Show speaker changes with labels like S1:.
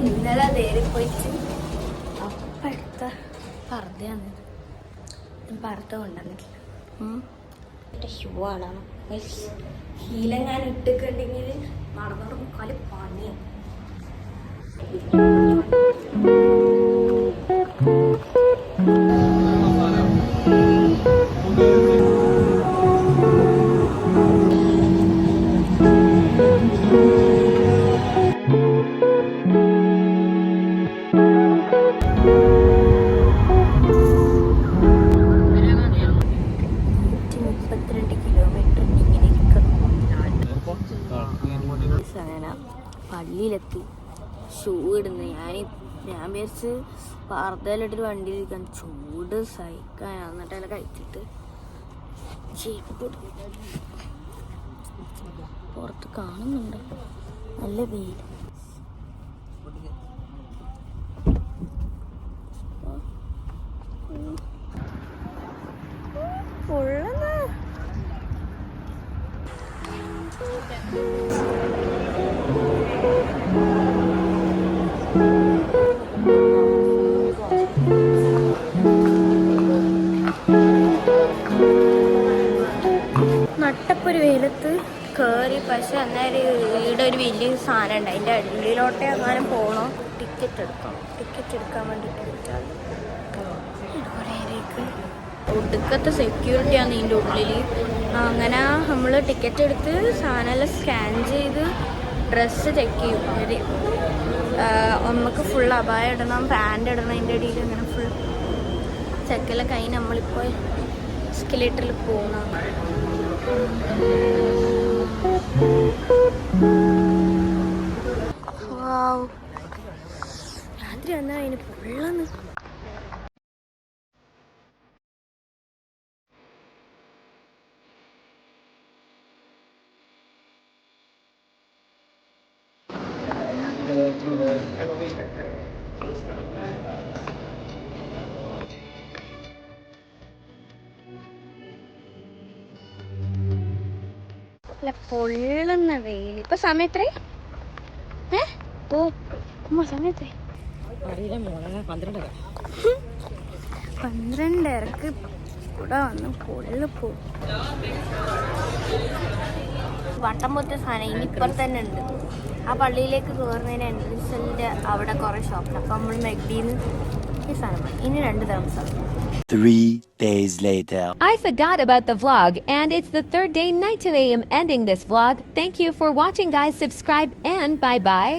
S1: ഇന്നലെ നേരെ പോയിട്ട് അപ്പടുത്ത പർദ്ദയാണ് പർദ്ദ കൊണ്ടുവന്നിട്ടില്ല. ഷൂ ആണ് ഹീലെങ്ങാൻ ഇട്ടിട്ടുണ്ടെങ്കിൽ നടന്നോട് മുക്കാല് പണിയാണ്. അങ്ങനെ പള്ളിയിലെത്തി ഷൂ ഇടുന്നു. ഞാൻ വിചാരിച്ച് പാർത്തയിലിട്ടൊരു വണ്ടിയിലിരിക്കാൻ ചൂട് സഹിക്കാൻ. എന്നിട്ട് അതിൽ കഴിച്ചിട്ട് ചെരുപ്പ് പുറത്ത് കാണുന്നുണ്ട്. നല്ല വെയിൽ. നട്ടപ്പൊരു വെയിലത്ത് കയറി. പക്ഷെ അന്നേരം ഇവിടെ ഒരു വലിയ സാധനം ഉണ്ട്. അതിൻ്റെ ഉള്ളിലോട്ടേ അങ്ങനെ പോകണോ. ടിക്കറ്റ് എടുക്കാൻ വേണ്ടിയിട്ട് ഒടുക്കത്തെ സെക്യൂരിറ്റിയാണ് ഇതിൻ്റെ ഉള്ളിൽ. അങ്ങനെ നമ്മൾ ടിക്കറ്റ് എടുത്ത് സാധനമെല്ലാം സ്കാൻ ചെയ്ത് ഡ്രസ്സ് ചെക്ക് ചെയ്യും അവർ. നമുക്ക് ഫുൾ അബായ ഇടണം, പാൻറ് ഇടണം. അതിൻ്റെ ഇടയിൽ അങ്ങനെ ഫുൾ ചെക്കെല്ലാം കഴിഞ്ഞ് നമ്മളിപ്പോൾ എസ്കലേറ്ററിൽ പോകണം. രാത്രി വന്നാൽ അതിന് പൊള്ളന്ന്. പൊള്ളുന്ന വെയിൽ. ഇപ്പൊ സമയം എത്ര? സമയത്തെ 12:30 ഇവിടെ വന്ന് പൊള്ളിപ്പോ. വട്ടം പൊത്ത സാധനം ഇനിയിപ്പുറത്ത് തന്നെ ഉണ്ട്. ആ പള്ളിയിലേക്ക് കയറുന്നതിന് എൻട്രൻസിൻ്റെ അവിടെ കുറേ ഷോപ്പ്. അപ്പം നമ്മൾ മെഗ്ഡിന്ന് ഈ സാധനം ഇനി 2 ദിവസം.
S2: 3 days later.
S3: I forgot about the vlog and it's the third day night today. I'm ending this vlog. Thank you for watching guys. Subscribe and bye bye.